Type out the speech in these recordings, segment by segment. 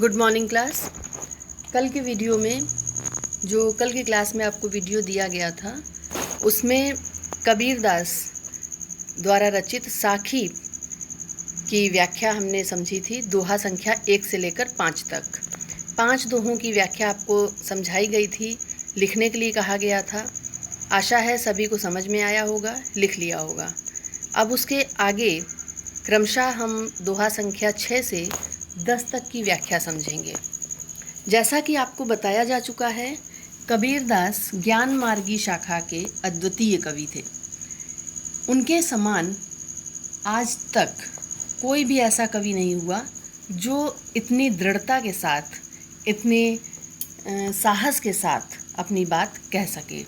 Good morning class. कल के video में जो कल की क्लास में आपको वीडियो दिया गया था उसमें कबीरदास द्वारा रचित साखी की व्याख्या हमने समझी थी। दोहा संख्या 1 से लेकर 5 तक 5 दोहों की व्याख्या आपको समझाई गई थी, लिखने के लिए कहा गया था। आशा है सभी को समझ में आया होगा, लिख लिया होगा। अब उसके आगे क्रमशः हम दोहा संख्या 6 से 10 तक की व्याख्या समझेंगे। जैसा कि आपको बताया जा चुका है, कबीरदास ज्ञान मार्गी शाखा के अद्वितीय कवि थे। उनके समान आज तक कोई भी ऐसा कवि नहीं हुआ जो इतनी दृढ़ता के साथ, इतने साहस के साथ अपनी बात कह सके।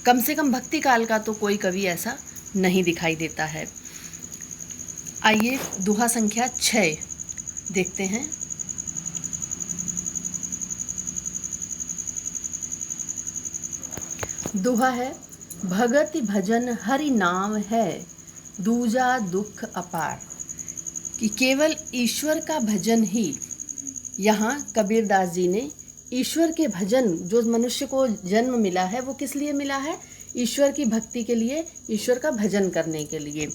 कम से कम भक्ति काल का तो कोई कवि ऐसा नहीं दिखाई देता है। आइए दोहा संख्या 6 देखते हैं। दोहा है, भगति भजन हरि नाम है, दूजा दुख अपार। कि केवल ईश्वर का भजन ही, यहाँ कबीरदास जी ने ईश्वर के भजन, जो मनुष्य को जन्म मिला है वो किस लिए मिला है? ईश्वर की भक्ति के लिए, ईश्वर का भजन करने के लिए।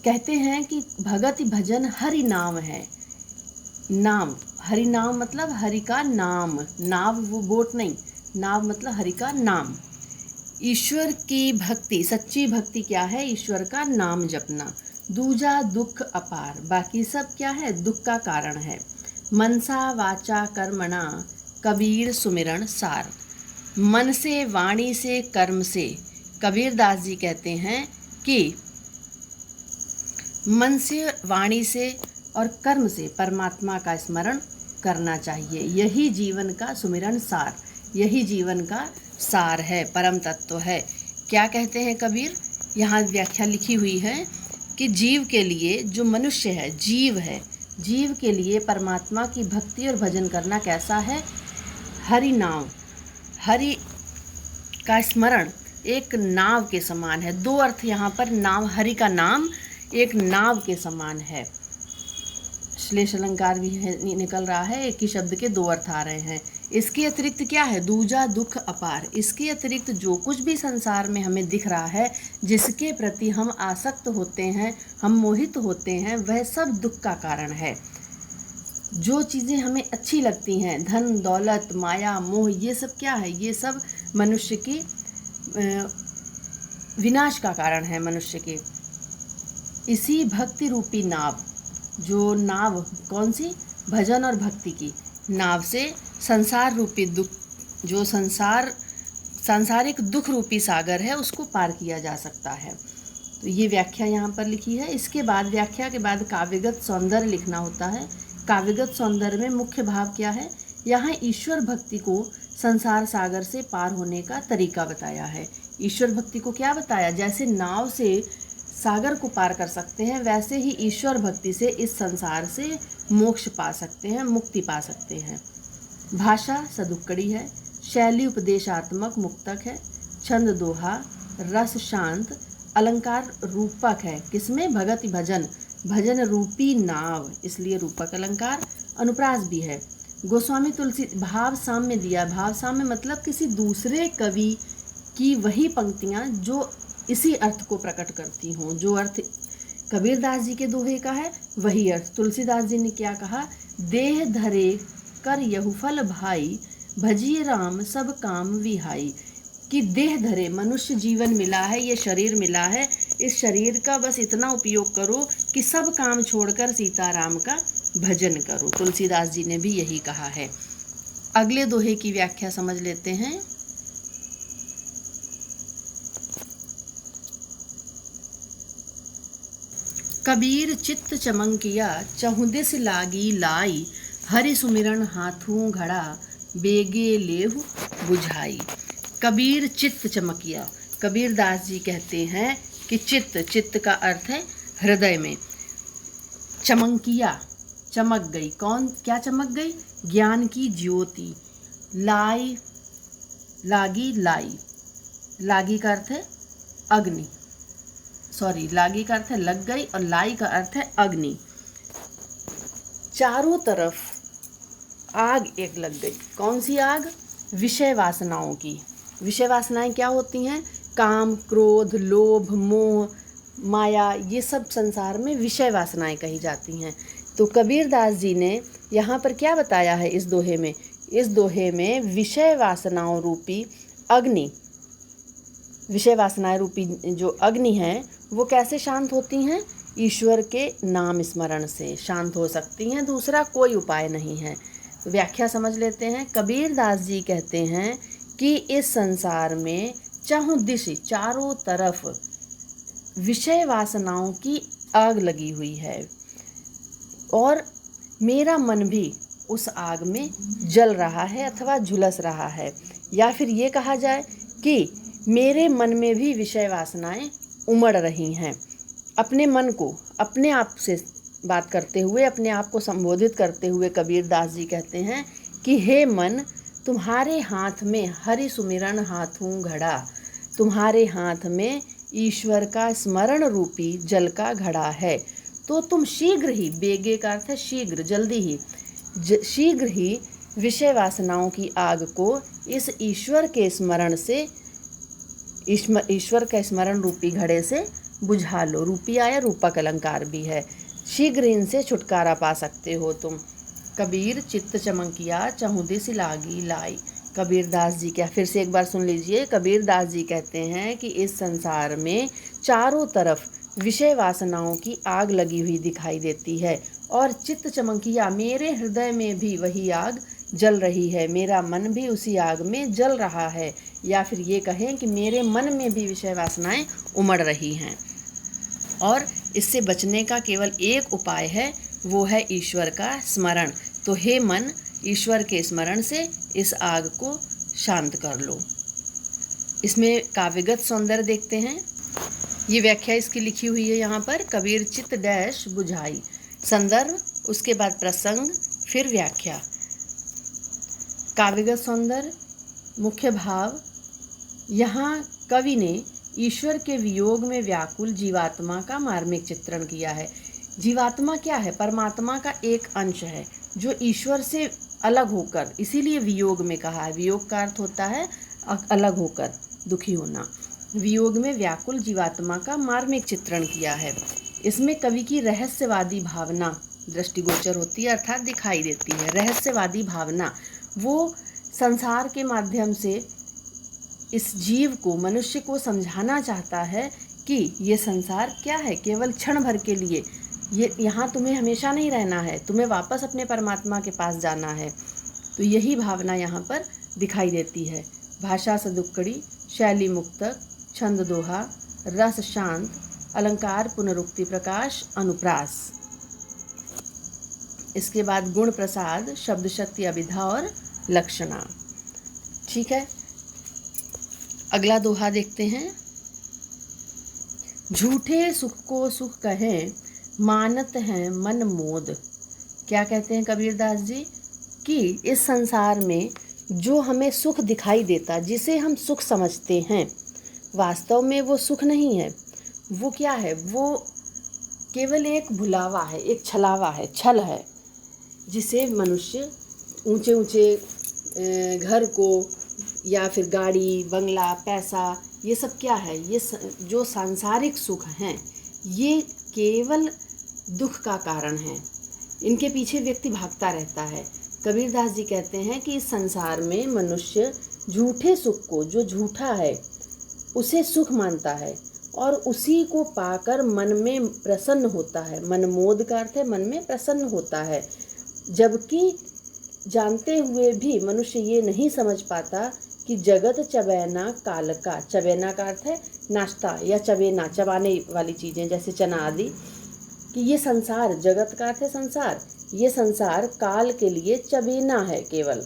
कहते हैं कि भगति भजन हरि नाम है। नाम, हरि नाम मतलब हरि का नाम, नाव वो बोट नहीं, नाव मतलब हरि का नाम। ईश्वर की भक्ति, सच्ची भक्ति क्या है? ईश्वर का नाम जपना। दूजा दुख अपार, बाकी सब क्या है? दुख का कारण है। मनसा वाचा कर्मणा कबीर सुमिरन सार। मन से, वाणी से, कर्म से, कबीरदास जी कहते हैं कि मन से, वाणी से और कर्म से परमात्मा का स्मरण करना चाहिए। यही जीवन का सुमिरन सार, यही जीवन का सार है, परम तत्व है। क्या कहते हैं कबीर? यहाँ व्याख्या लिखी हुई है कि जीव के लिए, जो मनुष्य है, जीव है, जीव के लिए परमात्मा की भक्ति और भजन करना कैसा है? हरि नाम, हरि का स्मरण एक नाव के समान है। दो अर्थ यहाँ पर, नाव, हरि का नाम एक नाव के समान है। श्लेष अलंकार भी निकल रहा है, एक ही शब्द के दो अर्थ आ रहे हैं। इसके अतिरिक्त क्या है? दूजा दुख अपार। इसके अतिरिक्त जो कुछ भी संसार में हमें दिख रहा है, जिसके प्रति हम आसक्त होते हैं, हम मोहित होते हैं, वह सब दुख का कारण है। जो चीज़ें हमें अच्छी लगती हैं, धन दौलत माया मोह, ये सब क्या है? ये सब मनुष्य की विनाश का कारण है। मनुष्य के इसी भक्ति रूपी नाव, जो नाव कौन सी? भजन और भक्ति की नाव से संसार रूपी दुख, जो सांसारिक दुख रूपी सागर है, उसको पार किया जा सकता है। तो ये व्याख्या यहाँ पर लिखी है। इसके बाद, व्याख्या के बाद काव्यगत सौंदर्य लिखना होता है। काव्यगत सौंदर्य में मुख्य भाव क्या है? यहाँ ईश्वर भक्ति को संसार सागर से पार होने का तरीका बताया है। ईश्वर भक्ति को क्या बताया? जैसे नाव से सागर को पार कर सकते हैं, वैसे ही ईश्वर भक्ति से इस संसार से मोक्ष पा सकते हैं, मुक्ति पा सकते हैं। भाषा सदुक्कड़ी है, शैली उपदेशात्मक मुक्तक है, छंद दोहा, रस शांत, अलंकार रूपक है। किसमें? भगति भजन, भजन रूपी नाव, इसलिए रूपक अलंकार। अनुप्रास भी है। गोस्वामी तुलसी, भाव साम्य दिया। भाव साम्य मतलब किसी दूसरे कवि की वही पंक्तियाँ जो इसी अर्थ को प्रकट करती हों। जो अर्थ कबीरदास जी के दोहे का है, वही अर्थ तुलसीदास जी ने क्या कहा? देह धरे कर यहु फल भाई, भजिए राम सब काम विहाई। कि देह धरे, मनुष्य जीवन मिला है, ये शरीर मिला है, इस शरीर का बस इतना उपयोग करो कि सब काम छोड़कर सीताराम का भजन करो। तुलसीदास जी ने भी यही कहा है। अगले दोहे की व्याख्या समझ लेते हैं। कबीर चित्त चमंकिया, चहुदिस लागी लाई, हरि सुमिरन हाथों घड़ा, बेगे लेहु बुझाई। कबीर चित्त चमकिया, कबीरदास जी कहते हैं कि चित्त, चित्त का अर्थ है हृदय में। चमंकिया, चमक गई। कौन, क्या चमक गई? ज्ञान की ज्योति। लाई, लागी, लाई, लागी का अर्थ है अग्नि, लागी का अर्थ है लग गई, और लाई का अर्थ है अग्नि। चारों तरफ आग एक लग गई। कौन सी आग? विषय वासनाओं की। विषय वासनाएं क्या होती हैं? काम, क्रोध, लोभ, मोह, माया, ये सब संसार में विषय वासनाएं कही जाती हैं। तो कबीरदास जी ने यहाँ पर क्या बताया है इस दोहे में? इस दोहे में विषय वासनाओं रूपी अग्नि, विषय वासनाएं रूपी जो अग्नि है वो कैसे शांत होती हैं? ईश्वर के नाम स्मरण से शांत हो सकती हैं, दूसरा कोई उपाय नहीं है। व्याख्या समझ लेते हैं। कबीरदास जी कहते हैं कि इस संसार में चारों दिशा, चारों तरफ विषय वासनाओं की आग लगी हुई है और मेरा मन भी उस आग में जल रहा है अथवा झुलस रहा है। या फिर ये कहा जाए कि मेरे मन में भी विषय वासनाएं उमड़ रही हैं। अपने मन को अपने आप से बात करते हुए, अपने आप को संबोधित करते हुए कबीरदास जी कहते हैं कि हे मन, तुम्हारे हाथ में हरि सुमिरन हाथों घड़ा, तुम्हारे हाथ में ईश्वर का स्मरण रूपी जल का घड़ा है। तो तुम शीघ्र ही, बेगे का अर्थ है शीघ्र, जल्दी ही, शीघ्र ही विषय वासनाओं की आग को इस ईश्वर के स्मरण से, ईश्वर के स्मरण रूपी घड़े से बुझा लो। रूपी आया, रूपक अलंकार भी है। शीघ्र इनसे छुटकारा पा सकते हो तुम। कबीर चित्त चमकिया चहुँ दिस लागी लाई। कबीरदास जी क्या, फिर से एक बार सुन लीजिए। कबीरदास जी कहते हैं कि इस संसार में चारों तरफ विषय वासनाओं की आग लगी हुई दिखाई देती है और चित्त चमकिया, मेरे हृदय में भी वही आग जल रही है, मेरा मन भी उसी आग में जल रहा है। या फिर ये कहें कि मेरे मन में भी विषय वासनाएं उमड़ रही हैं और इससे बचने का केवल एक उपाय है, वो है ईश्वर का स्मरण। तो हे मन, ईश्वर के स्मरण से इस आग को शांत कर लो। इसमें काव्यगत सौंदर्य देखते हैं। ये व्याख्या इसकी लिखी हुई है यहाँ पर, कबीर चित्त डैश बुझाई। संदर्भ, उसके बाद प्रसंग, फिर व्याख्या। काव्यगत सौंदर्य, मुख्य भाव। यहाँ कवि ने ईश्वर के वियोग में व्याकुल जीवात्मा का मार्मिक चित्रण किया है। जीवात्मा क्या है? परमात्मा का एक अंश है जो ईश्वर से अलग होकर, इसीलिए वियोग में कहा है। वियोग का अर्थ होता है अलग होकर, दुखी होना। वियोग में व्याकुल जीवात्मा का मार्मिक चित्रण किया है। इसमें कवि की रहस्यवादी भावना दृष्टिगोचर होती है, अर्थात दिखाई देती है। रहस्यवादी भावना, वो संसार के माध्यम से इस जीव को, मनुष्य को समझाना चाहता है कि ये संसार क्या है, केवल क्षण भर के लिए, ये यहाँ तुम्हें हमेशा नहीं रहना है, तुम्हें वापस अपने परमात्मा के पास जाना है। तो यही भावना यहाँ पर दिखाई देती है। भाषा सदुक्कड़ी, शैली मुक्तक, छंद दोहा, रस शांत, अलंकार पुनरुक्ति प्रकाश, अनुप्रास। इसके बाद गुण प्रसाद, शब्द शक्ति अभिधा और लक्षणा। ठीक है, अगला दोहा देखते हैं। झूठे सुख को सुख कहें, मानत हैं मन मोद। क्या कहते हैं कबीरदास जी? कि इस संसार में जो हमें सुख दिखाई देता, जिसे हम सुख समझते हैं, वास्तव में वो सुख नहीं है। वो क्या है? वो केवल एक भुलावा है, एक छलावा है, छल है, जिसे मनुष्य ऊंचे ऊंचे घर को या फिर गाड़ी, बंगला, पैसा, ये सब क्या है? ये जो सांसारिक सुख हैं, ये केवल दुख का कारण है। इनके पीछे व्यक्ति भागता रहता है। कबीरदास जी कहते हैं कि इस संसार में मनुष्य झूठे सुख को, जो झूठा है, उसे सुख मानता है और उसी को पाकर मन में प्रसन्न होता है। मनमोद का अर्थ है मन में प्रसन्न होता है। जबकि जानते हुए भी मनुष्य ये नहीं समझ पाता कि जगत चबैना काल का। चबैना का अर्थ है नाश्ता या चबेना, चबाने वाली चीज़ें जैसे चना आदि। कि ये संसार, जगत का अर्थ है संसार, ये संसार काल के लिए चबेना है केवल।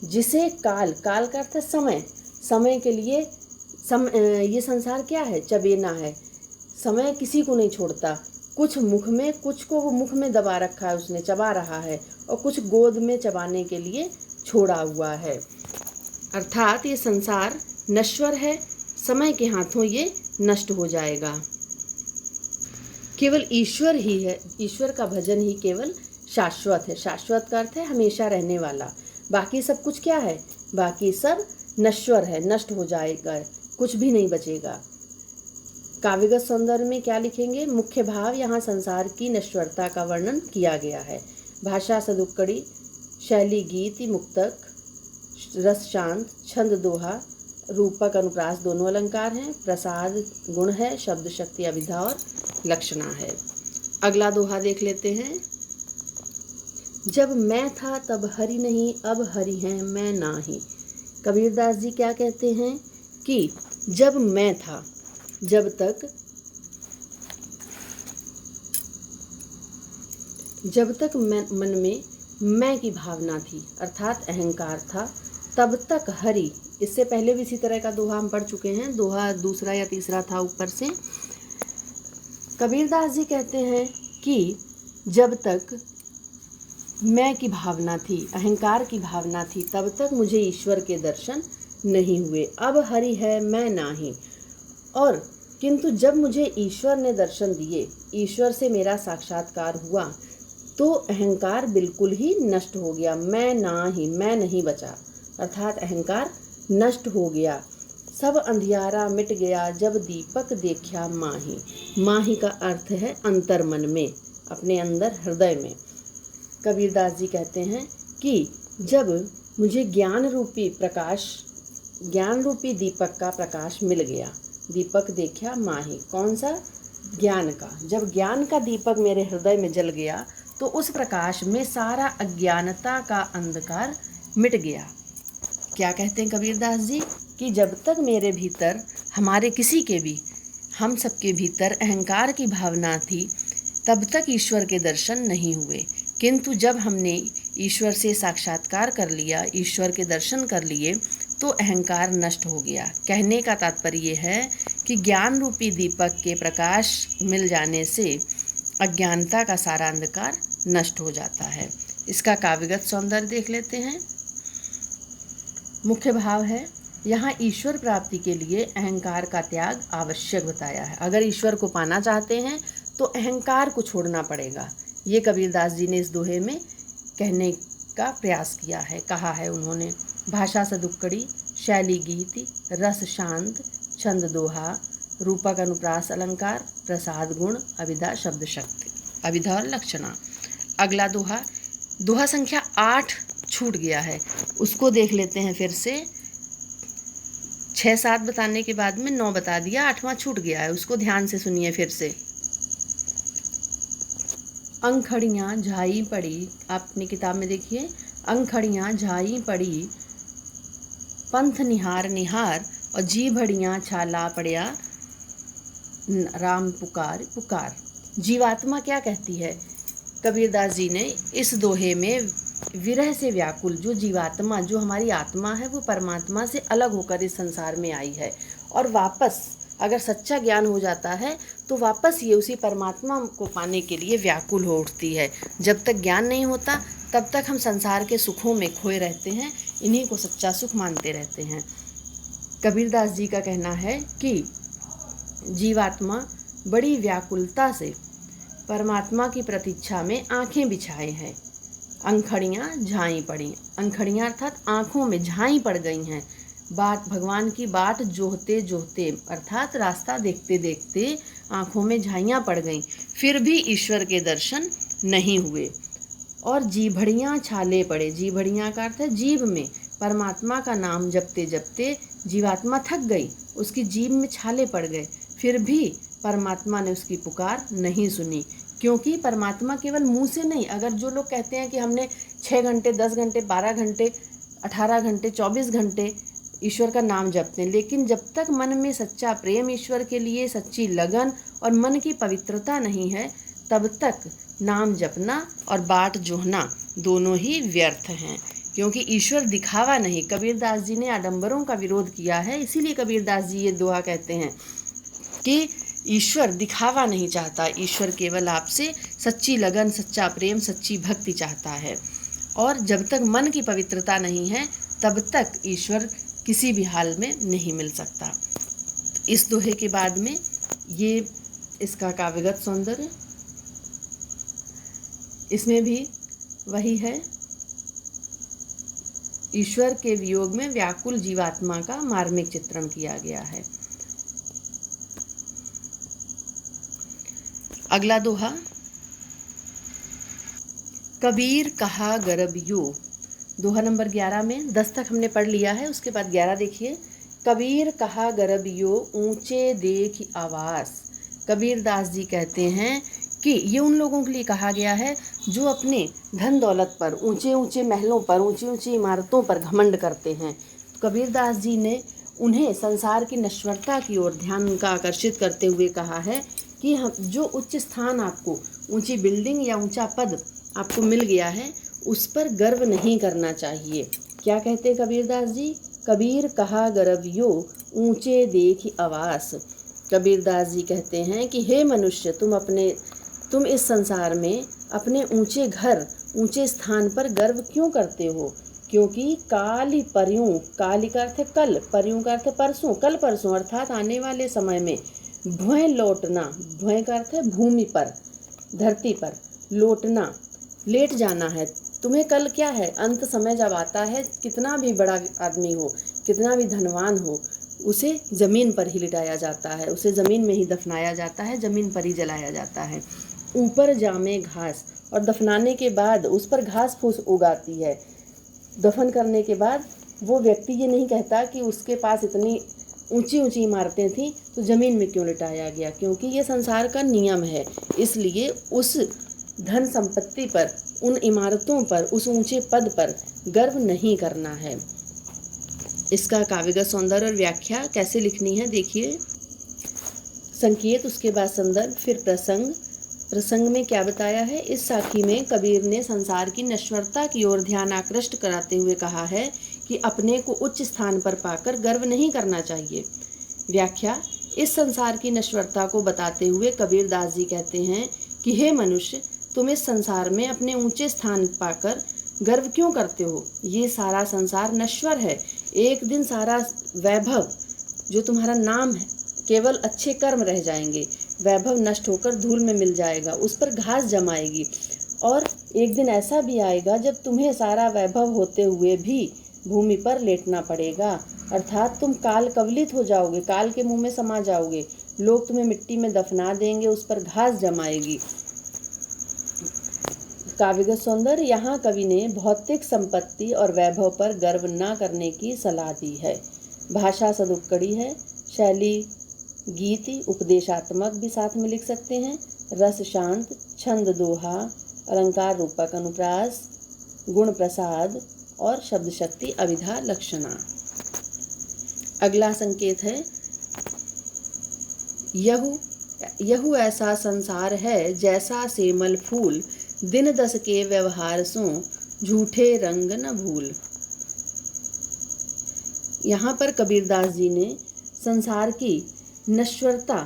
जिसे काल, काल का अर्थ है समय, समय के लिए ये संसार क्या है? चबेना है। समय किसी को नहीं छोड़ता। कुछ मुख में, कुछ को वो मुख में दबा रखा है, उसने चबा रहा है, और कुछ गोद में चबाने के लिए छोड़ा हुआ है। अर्थात ये संसार नश्वर है, समय के हाथों ये नष्ट हो जाएगा। केवल ईश्वर ही है, ईश्वर का भजन ही केवल शाश्वत है। शाश्वत का अर्थ है हमेशा रहने वाला। बाकी सब कुछ क्या है? बाकी सब नश्वर है, नष्ट हो जाएगा, कुछ भी नहीं बचेगा। काव्यगत सौंदर्य में क्या लिखेंगे? मुख्य भाव यहाँ संसार की नश्वरता का वर्णन किया गया है। भाषा सदुक्कड़ी, शैली गीति मुक्तक, रस शांत, छंद दोहा, रूपक अनुप्रास दोनों अलंकार हैं, प्रसाद गुण है, शब्द शक्ति अभिधा और लक्षणा है। अगला दोहा देख लेते हैं। जब मैं था तब हरि नहीं, अब हरि हैं मैं नाही। कबीरदास जी क्या कहते हैं कि जब मैं था, जब तक मन में मैं की भावना थी अर्थात अहंकार था, तब तक हरि। इससे पहले भी इसी तरह का दोहा हम पढ़ चुके हैं, दोहा दूसरा या तीसरा था ऊपर से। कबीरदास जी कहते हैं कि जब तक मैं की भावना थी, अहंकार की भावना थी, तब तक मुझे ईश्वर के दर्शन नहीं हुए। अब हरि है मैं नाही। और किंतु जब मुझे ईश्वर ने दर्शन दिए, ईश्वर से मेरा साक्षात्कार हुआ, तो अहंकार बिल्कुल ही नष्ट हो गया। मैं नहीं बचा, अर्थात अहंकार नष्ट हो गया। सब अंधियारा मिट गया, जब दीपक देखा माही। माही का अर्थ है अंतर मन में, अपने अंदर हृदय में। कबीरदास जी कहते हैं कि जब मुझे ज्ञान रूपी दीपक का प्रकाश मिल गया, दीपक देखा माही, कौन सा? ज्ञान का। जब ज्ञान का दीपक मेरे हृदय में जल गया, तो उस प्रकाश में सारा अज्ञानता का अंधकार मिट गया। क्या कहते हैं कबीरदास जी कि जब तक मेरे भीतर, हमारे किसी के भी, हम सबके भीतर अहंकार की भावना थी, तब तक ईश्वर के दर्शन नहीं हुए। किंतु जब हमने ईश्वर से साक्षात्कार कर लिया, ईश्वर के दर्शन कर लिए, तो अहंकार नष्ट हो गया। कहने का तात्पर्य है कि ज्ञान रूपी दीपक के प्रकाश मिल जाने से अज्ञानता का सारा अंधकार नष्ट हो जाता है। इसका काव्यगत सौंदर्य देख लेते हैं। मुख्य भाव है, यहाँ ईश्वर प्राप्ति के लिए अहंकार का त्याग आवश्यक बताया है। अगर ईश्वर को पाना चाहते हैं तो अहंकार को छोड़ना पड़ेगा। ये कबीरदास जी ने इस दोहे में कहने का प्रयास किया है, कहा है उन्होंने। भाषा सदुक्कड़ी, शैली गीति, रस शांत, छंद दोहा, रूपक अनुप्रास अलंकार, प्रसाद गुण, अभिधा शब्द शक्ति, अभिधा और लक्षणा। अगला दोहा संख्या 8 छूट गया है, उसको देख लेते हैं फिर से। 6-7 बताने के बाद में 9 बता दिया, 8वां छूट गया है, उसको ध्यान से सुनिए फिर से। अंखड़ियाँ झाई पड़ी, आप अपनी किताब में देखिए। अंखड़ियाँ झाई पड़ी, पंथ निहार निहार, और जी भड़ियाँ छाला पड़िया, राम पुकार पुकार। जीवात्मा क्या कहती है? कबीरदास जी ने इस दोहे में विरह से व्याकुल जो जीवात्मा, जो हमारी आत्मा है, वो परमात्मा से अलग होकर इस संसार में आई है, और वापस अगर सच्चा ज्ञान हो जाता है तो वापस ये उसी परमात्मा को पाने के लिए व्याकुल हो उठती है। जब तक ज्ञान नहीं होता तब तक हम संसार के सुखों में खोए रहते हैं, इन्हीं को सच्चा सुख मानते रहते हैं। कबीरदास जी का कहना है कि जीवात्मा बड़ी व्याकुलता से परमात्मा की प्रतीक्षा में आंखें बिछाए हैं। अंखड़ियाँ झाई पड़ी, अंखड़ियाँ अर्थात आँखों में झाई पड़ गई हैं। भगवान की बाट जोहते जोहते अर्थात रास्ता देखते देखते आँखों में झाइयाँ पड़ गईं, फिर भी ईश्वर के दर्शन नहीं हुए। और जीभड़ियाँ छाले पड़े, जीभड़ियाँ का अर्थ है जीभ में, परमात्मा का नाम जपते जपते जीवात्मा थक गई, उसकी जीभ में छाले पड़ गए, फिर भी परमात्मा ने उसकी पुकार नहीं सुनी। क्योंकि परमात्मा केवल मुंह से नहीं, अगर जो लोग कहते हैं कि हमने 6 घंटे, 10 घंटे, 12 घंटे, 18 घंटे, 24 घंटे ईश्वर का नाम जपते हैं, लेकिन जब तक मन में सच्चा प्रेम ईश्वर के लिए, सच्ची लगन और मन की पवित्रता नहीं है, तब तक नाम जपना और बाट जोहना दोनों ही व्यर्थ हैं। क्योंकि ईश्वर दिखावा नहीं, कबीरदास जी ने आडंबरों का विरोध किया है, इसीलिए कबीरदास जी ये दोहा कहते हैं कि ईश्वर दिखावा नहीं चाहता, ईश्वर केवल आपसे सच्ची लगन, सच्चा प्रेम, सच्ची भक्ति चाहता है। और जब तक मन की पवित्रता नहीं है तब तक ईश्वर किसी भी हाल में नहीं मिल सकता। इस दोहे के बाद में ये इसका काव्यगत सौंदर्य, इसमें भी वही है ईश्वर के वियोग में व्याकुल जीवात्मा का मार्मिक चित्रण किया गया है। अगला दोहा, कबीर कहा गरब यो। दोहा नंबर 11 में 10 तक हमने पढ़ लिया है, उसके बाद 11 देखिए। कबीर कहा गरब यो ऊंचे देख आवास। कबीर दास जी कहते हैं कि ये उन लोगों के लिए कहा गया है जो अपने धन दौलत पर, ऊंचे ऊंचे महलों पर, ऊंची ऊंची इमारतों पर घमंड करते हैं। कबीर दास जी ने उन्हें संसार की नश्वरता की ओर ध्यान उनका आकर्षित करते हुए कहा है कि हम जो उच्च स्थान आपको, ऊंची बिल्डिंग या ऊंचा पद आपको मिल गया है, उस पर गर्व नहीं करना चाहिए। क्या कहते कबीरदास जी? कबीर कहा गर्व यो ऊंचे देखी आवास। कबीरदास जी कहते हैं कि हे मनुष्य, तुम इस संसार में अपने ऊंचे घर, ऊंचे स्थान पर गर्व क्यों करते हो? क्योंकि काली परियों, काली का अर्थ कल, परियों का अर्थ परसों, कल परसों अर्थात आने वाले समय में भुएं लौटना, भुएं का अर्थ है भूमि पर, धरती पर, लौटना, लेट जाना है। तुम्हें कल क्या है, अंत समय जब आता है, कितना भी बड़ा आदमी हो, कितना भी धनवान हो, उसे ज़मीन पर ही लिटाया जाता है, उसे ज़मीन में ही दफनाया जाता है, ज़मीन पर ही जलाया जाता है। ऊपर जामे घास, और दफनाने के बाद उस पर घास फूस उगाती है। दफन करने के बाद वो व्यक्ति ये नहीं कहता कि उसके पास इतनी ऊंची ऊंची इमारतें थी तो ज़मीन में क्यों लिटाया गया, क्योंकि ये संसार का नियम है। इसलिए उस धन संपत्ति पर, उन इमारतों पर, उस ऊंचे पद पर गर्व नहीं करना है। इसका काव्यगत सौंदर्य और व्याख्या कैसे लिखनी है देखिए। संकेत, उसके बाद संदर्भ, फिर प्रसंग। प्रसंग में क्या बताया है? इस साखी में कबीर ने संसार की नश्वरता की ओर ध्यान आकृष्ट कराते हुए कहा है कि अपने को उच्च स्थान पर पाकर गर्व नहीं करना चाहिए। व्याख्या, इस संसार की नश्वरता को बताते हुए कबीर दास जी कहते हैं कि हे मनुष्य, तुम इस संसार में अपने ऊंचे स्थान पाकर गर्व क्यों करते हो? ये सारा संसार नश्वर है। एक दिन सारा वैभव, जो तुम्हारा नाम है, केवल अच्छे कर्म रह जाएंगे। वैभव नष्ट होकर धूल में मिल जाएगा, उस पर घास जमाएगी। और एक दिन ऐसा भी आएगा जब तुम्हें सारा वैभव होते हुए भी भूमि पर लेटना पड़ेगा, अर्थात तुम काल कवलित हो जाओगे, काल के मुंह में समा जाओगे। लोग तुम्हें मिट्टी में दफना देंगे, उस पर घास जमाएगी। काव्यगत सौंदर्य, यहाँ कवि ने भौतिक संपत्ति और वैभव पर गर्व न करने की सलाह दी है। भाषा सदुपकड़ी है, शैली गीति उपदेशात्मक भी साथ में लिख सकते हैं। रस शांत, छंद दोहा, अलंकार रूपक अनुप्रास, गुण प्रसाद और शब्द शक्ति अभिधा लक्षणा। अगला संकेत है, यहु ऐसा संसार है जैसा सेमल फूल, दिन दस के व्यवहार सो झूठे रंग न भूल। यहाँ पर कबीरदास जी ने संसार की नश्वरता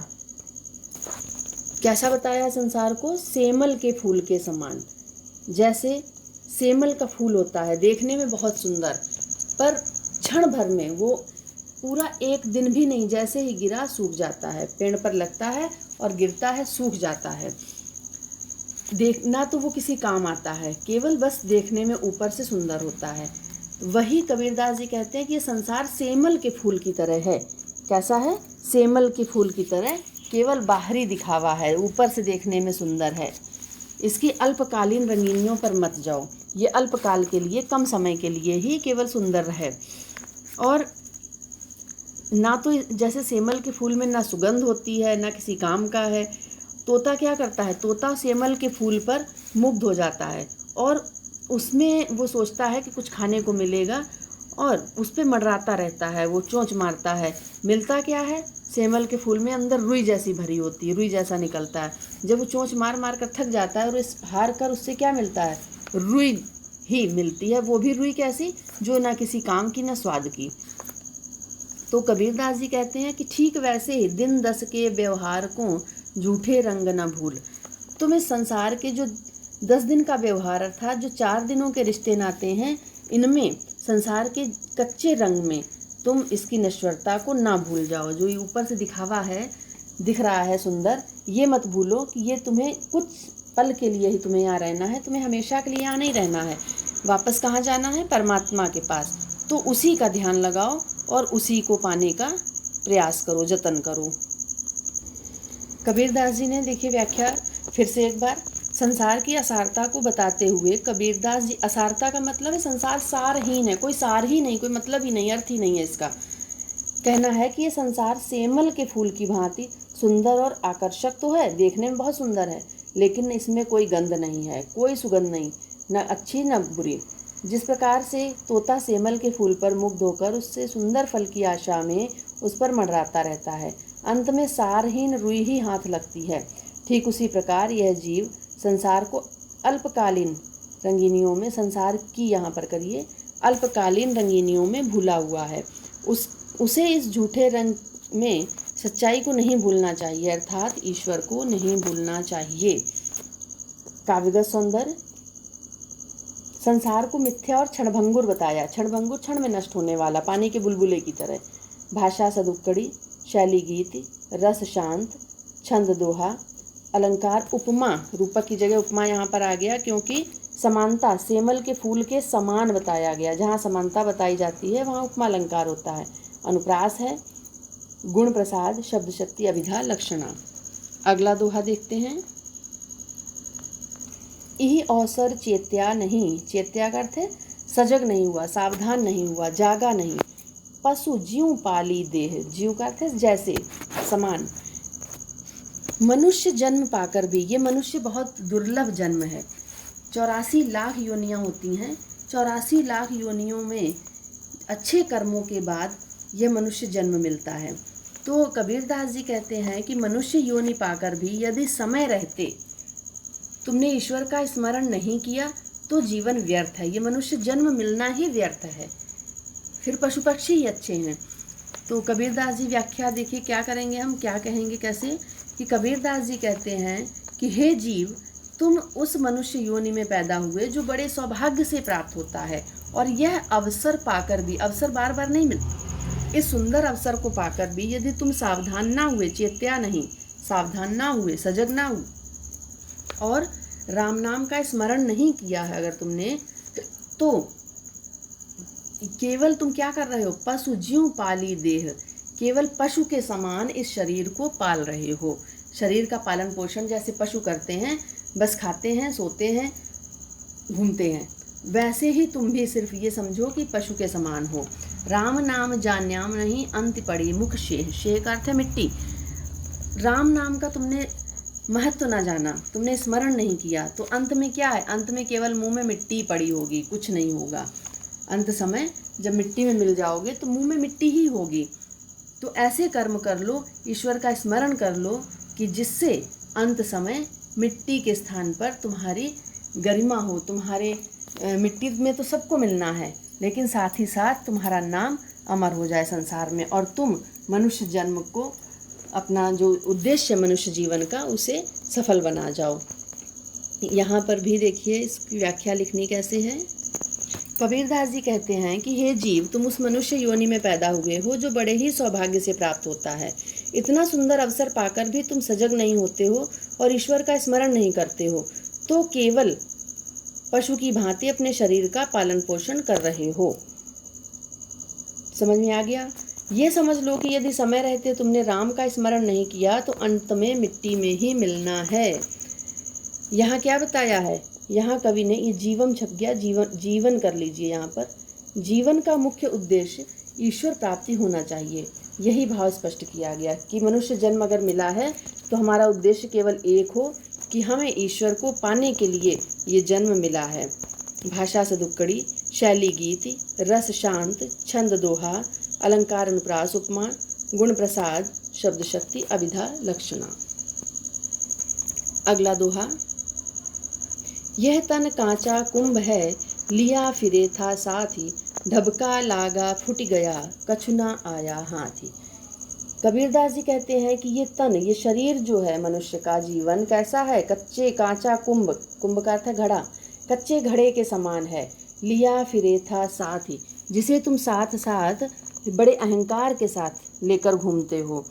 कैसा बताया है? संसार को सेमल के फूल के समान। जैसे सेमल का फूल होता है, देखने में बहुत सुंदर, पर क्षण भर में वो पूरा एक दिन भी नहीं, जैसे ही गिरा सूख जाता है। पेड़ पर लगता है और गिरता है, सूख जाता है। देखना तो वो किसी काम आता है, केवल बस देखने में ऊपर से सुंदर होता है। वही कबीरदास जी कहते हैं कि ये संसार सेमल के फूल की तरह है। कैसा है? सेमल के फूल की तरह, केवल बाहरी दिखावा है, ऊपर से देखने में सुंदर है। इसकी अल्पकालीन रंगीनियों पर मत जाओ, ये अल्पकाल के लिए, कम समय के लिए ही केवल सुंदर है। और ना तो जैसे सेमल के फूल में ना सुगंध होती है, ना किसी काम का है। तोता क्या करता है? तोता सेमल के फूल पर मुग्ध हो जाता है और उसमें वो सोचता है कि कुछ खाने को मिलेगा और उस पर मंडराता रहता है, वो चोंच मारता है। मिलता क्या है? सेमल के फूल में अंदर रुई जैसी भरी होती है, रुई जैसा निकलता है। जब वो चोंच मार मार कर थक जाता है और इस हार कर, उससे क्या मिलता है? रुई ही मिलती है, वो भी रुई कैसी, जो ना किसी काम की ना स्वाद की। तो कबीरदास जी कहते हैं कि ठीक वैसे ही दिन दस के व्यवहार को झूठे रंग न भूल। तुम इस संसार के जो 10 दिन का व्यवहार, अर्थात जो 4 दिनों के रिश्ते नाते हैं, इनमें संसार के कच्चे रंग में तुम इसकी नश्वरता को ना भूल जाओ। जो ऊपर से दिखावा है, दिख रहा है सुंदर, ये मत भूलो कि ये तुम्हें कुछ पल के लिए ही तुम्हें यहाँ रहना है, तुम्हें हमेशा के लिए यहाँ नहीं रहना है। वापस कहाँ जाना है? परमात्मा के पास। तो उसी का ध्यान लगाओ और उसी को पाने का प्रयास करो, जतन करो। कबीरदास जी ने देखिए व्याख्या फिर से एक बार, संसार की असारता को बताते हुए कबीरदास जी, असारता का मतलब है संसार सारहीन है, कोई सार ही नहीं, कोई मतलब ही नहीं, अर्थ ही नहीं है इसका। कहना है कि ये संसार सेमल के फूल की भांति सुंदर और आकर्षक तो है, देखने में बहुत सुंदर है, लेकिन इसमें कोई गंध नहीं है, कोई सुगंध नहीं, न अच्छी न बुरी। जिस प्रकार से तोता सेमल के फूल पर मुग्ध होकर उससे सुंदर फल की आशा में उस पर मंडराता रहता है, अंत में सारहीन रुई ही हाथ लगती है, ठीक उसी प्रकार यह जीव संसार को अल्पकालीन रंगीनियों में, संसार की यहाँ पर करिए, अल्पकालीन रंगीनियों में भूला हुआ है। उसे इस झूठे रंग में सच्चाई को नहीं भूलना चाहिए, अर्थात ईश्वर को नहीं भूलना चाहिए। काव्यगत सौंदर्य, संसार को मिथ्या और क्षणभंगुर बताया, क्षणभंगुर क्षण में नष्ट होने वाला, पानी के बुलबुले की तरह। भाषा सदुक्कड़ी, शैली गीत, रस शांत, छंद दोहा, अलंकार उपमा, रूपक की जगह उपमा यहाँ पर आ गया, क्योंकि समानता सेमल के फूल के समान बताया गया, जहाँ समानता बताई जाती है वहाँ उपमा अलंकार होता है। अनुप्रास है, गुण प्रसाद, शब्द शक्ति, अभिधा, लक्षणा। अगला दोहा देखते हैं। यही अवसर चेत्या नहीं, चेत्या का अर्थ है सजग नहीं हुआ, सावधान नहीं हुआ, जागा नहीं। पशु ज्यों पाली देह, ज्यों का अर्थ है जैसे, समान। मनुष्य जन्म पाकर भी, ये मनुष्य बहुत दुर्लभ जन्म है, 84 लाख योनियां होती हैं, 84 लाख योनियों में अच्छे कर्मों के बाद यह मनुष्य जन्म मिलता है। तो कबीरदास जी कहते हैं कि मनुष्य योनि पाकर भी यदि समय रहते तुमने ईश्वर का स्मरण नहीं किया तो जीवन व्यर्थ है, ये मनुष्य जन्म मिलना ही व्यर्थ है, फिर पशु पक्षी ही अच्छे हैं। तो कबीरदास जी व्याख्या देखिए क्या करेंगे हम, क्या कहेंगे, कैसे कि कबीरदास जी कहते हैं कि हे जीव, तुम उस मनुष्य योनि में पैदा हुए जो बड़े सौभाग्य से प्राप्त होता है, और यह अवसर पाकर भी, अवसर बार बार नहीं मिलता, इस सुंदर अवसर को पाकर भी यदि तुम सावधान ना हुए, चेत्या नहीं, सावधान ना हुए, सजग ना हुए, और राम नाम का स्मरण नहीं किया है अगर तुमने, तो केवल तुम क्या कर रहे हो? पशु ज्यों पाली देह, केवल पशु के समान इस शरीर को पाल रहे हो। शरीर का पालन पोषण जैसे पशु करते हैं, बस खाते हैं, सोते हैं, घूमते हैं, वैसे ही तुम भी सिर्फ ये समझो कि पशु के समान हो। राम नाम जान्याम नहीं, अंत पड़ी मुख शेह, शेह का अर्थ है मिट्टी। राम नाम का तुमने महत्व ना जाना, तुमने स्मरण नहीं किया, तो अंत में क्या है? अंत में केवल मुंह में मिट्टी पड़ी होगी, कुछ नहीं होगा। अंत समय जब मिट्टी में मिल जाओगे तो मुंह में मिट्टी ही होगी। तो ऐसे कर्म कर लो, ईश्वर का स्मरण कर लो कि जिससे अंत समय मिट्टी के स्थान पर तुम्हारी गरिमा हो। तुम्हारे मिट्टी में तो सबको मिलना है, लेकिन साथ ही साथ तुम्हारा नाम अमर हो जाए संसार में, और तुम मनुष्य जन्म को, अपना जो उद्देश्य मनुष्य जीवन का, उसे सफल बना जाओ। यहाँ पर भी देखिए इसकी व्याख्या लिखनी कैसे है। कबीरदास जी कहते हैं कि हे जीव, तुम उस मनुष्य योनि में पैदा हुए हो जो बड़े ही सौभाग्य से प्राप्त होता है। इतना सुंदर अवसर पाकर भी तुम सजग नहीं होते हो और ईश्वर का स्मरण नहीं करते हो, तो केवल पशु की भांति अपने शरीर का पालन पोषण कर रहे हो। समझ में आ गया? ये समझ लो कि यदि समय रहते तुमने राम का स्मरण नहीं किया तो अंत में मिट्टी में ही मिलना है। यहाँ क्या बताया है? यहाँ कवि ने, ये जीवम छप गया, जीवन कर लीजिए। यहाँ पर जीवन का मुख्य उद्देश्य ईश्वर प्राप्ति होना चाहिए, यही भाव स्पष्ट किया गया कि मनुष्य जन्म अगर मिला है तो हमारा उद्देश्य केवल एक हो कि हमें ईश्वर को पाने के लिए ये जन्म मिला है। भाषा सदुक्कड़ी, शैली गीत, रस शांत, छंद दोहा, अलंकार अनुप्रास, उपमा, गुण प्रसाद, शब्द शक्ति, अभिधा, लक्षणा। अगला दोहा। यह तन कांचा कुंभ है, लिया फिरे था साथी, ढबका लागा फूट गया, कछुना आया हाथी। कबीरदास जी कहते हैं कि ये तन, ये शरीर जो है मनुष्य का, जीवन कैसा है? कच्चे कांचा कुंभ, कुंभ का अर्थ है घड़ा, कच्चे घड़े के समान है। लिया फिरे था साथी, जिसे तुम साथ साथ बड़े अहंकार के साथ लेकर घूमते हो,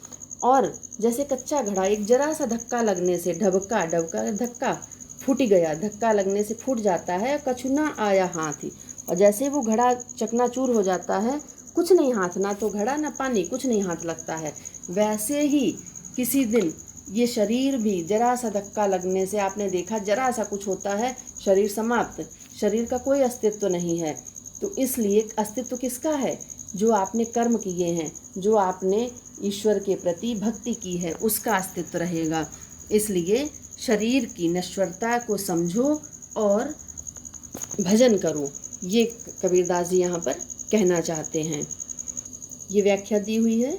और जैसे कच्चा घड़ा एक जरा सा धक्का लगने से, ढबका, ढबका धक्का, फूट गया, धक्का लगने से फूट जाता है, कछु ना आया हाथ। और जैसे वो घड़ा चकनाचूर हो जाता है, कुछ नहीं हाथ, ना तो घड़ा ना पानी, कुछ नहीं हाथ लगता है। वैसे ही किसी दिन ये शरीर भी जरा सा धक्का लगने से, आपने देखा जरा सा कुछ होता है, शरीर समाप्त, शरीर का कोई अस्तित्व नहीं है। तो इसलिए अस्तित्व किसका है? जो आपने कर्म किए हैं, जो आपने ईश्वर के प्रति भक्ति की है, उसका अस्तित्व रहेगा। इसलिए शरीर की नश्वरता को समझो और भजन करो, ये कबीरदास जी यहाँ पर कहना चाहते हैं। ये व्याख्या दी हुई है,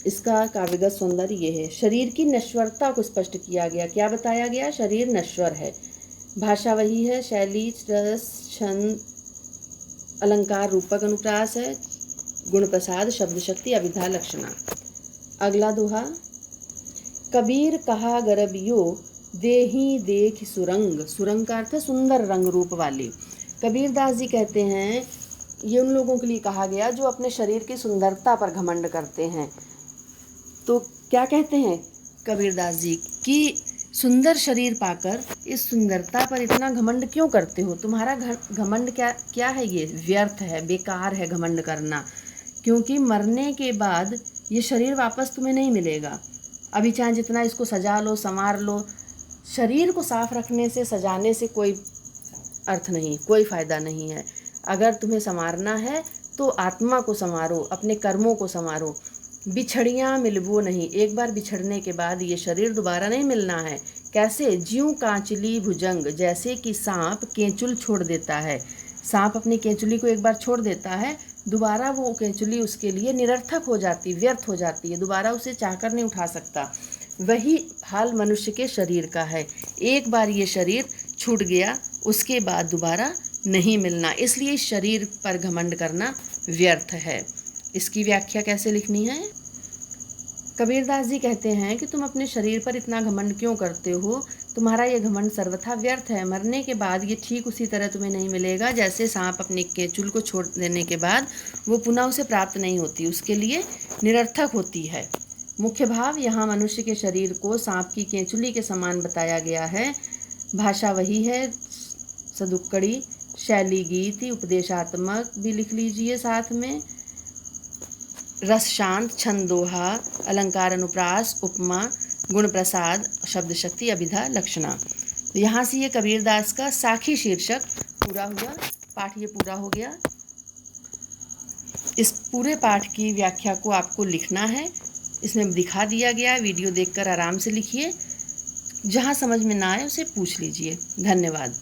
इसका काव्यगत सौंदर्य ये है। शरीर की नश्वरता को स्पष्ट किया गया। क्या बताया गया? शरीर नश्वर है। भाषा वही है, शैली, रस, छंद, अलंकार, रूपक, अनुप्रास है, गुण प्रसाद, शब्द शक्ति, अभिधा, लक्षणा। अगला दोहा, कबीर कहा गरबियो देही देख सुरंग। सुरंग का अर्थ है सुंदर रंग रूप वाली। कबीरदास जी कहते हैं, ये उन लोगों के लिए कहा गया जो अपने शरीर की सुंदरता पर घमंड करते हैं। तो क्या कहते हैं कबीरदास जी कि सुंदर शरीर पाकर इस सुंदरता पर इतना घमंड क्यों करते हो? तुम्हारा घमंड क्या है? ये व्यर्थ है, बेकार है घमंड करना, क्योंकि मरने के बाद ये शरीर वापस तुम्हें नहीं मिलेगा। अभी चाहे जितना इसको सजा लो, संवार लो, शरीर को साफ रखने से, सजाने से कोई अर्थ नहीं, कोई फायदा नहीं है। अगर तुम्हें संवारना है तो आत्मा को संवारो, अपने कर्मों को संवारो। बिछड़ियाँ मिलबो नहीं, एक बार बिछड़ने के बाद ये शरीर दोबारा नहीं मिलना है। कैसे? ज्यों कांचली भुजंग, जैसे कि सांप केंचुल छोड़ देता है। सांप अपनी केंचुली को एक बार छोड़ देता है, दोबारा वो केंचुली उसके लिए निरर्थक हो जाती, व्यर्थ हो जाती है, दोबारा उसे चाहकर नहीं उठा सकता। वही हाल मनुष्य के शरीर का है। एक बार ये शरीर छूट गया, उसके बाद दोबारा नहीं मिलना, इसलिए शरीर पर घमंड करना व्यर्थ है। इसकी व्याख्या कैसे लिखनी है? कबीरदास जी कहते हैं कि तुम अपने शरीर पर इतना घमंड क्यों करते हो? तुम्हारा ये घमंड सर्वथा व्यर्थ है। मरने के बाद ये ठीक उसी तरह तुम्हें नहीं मिलेगा जैसे सांप अपने केंचुल को छोड़ देने के बाद वो पुनः उसे प्राप्त नहीं होती, उसके लिए निरर्थक होती है। मुख्य भाव यहाँ मनुष्य के शरीर को सांप की केंचुली के समान बताया गया है। भाषा वही है, सदुक्कड़ी, शैली गीति, उपदेशात्मक भी लिख लीजिए साथ में, रस शांत, छंद दोहा, अलंकार अनुप्रास, उपमा, गुण प्रसाद, शब्द शक्ति, अभिधा, लक्षणा। तो यहाँ से ये कबीरदास का साखी शीर्षक पूरा हुआ, पाठ ये पूरा हो गया। इस पूरे पाठ की व्याख्या को आपको लिखना है, इसमें दिखा दिया गया, वीडियो देखकर आराम से लिखिए, जहाँ समझ में ना आए उसे पूछ लीजिए। धन्यवाद।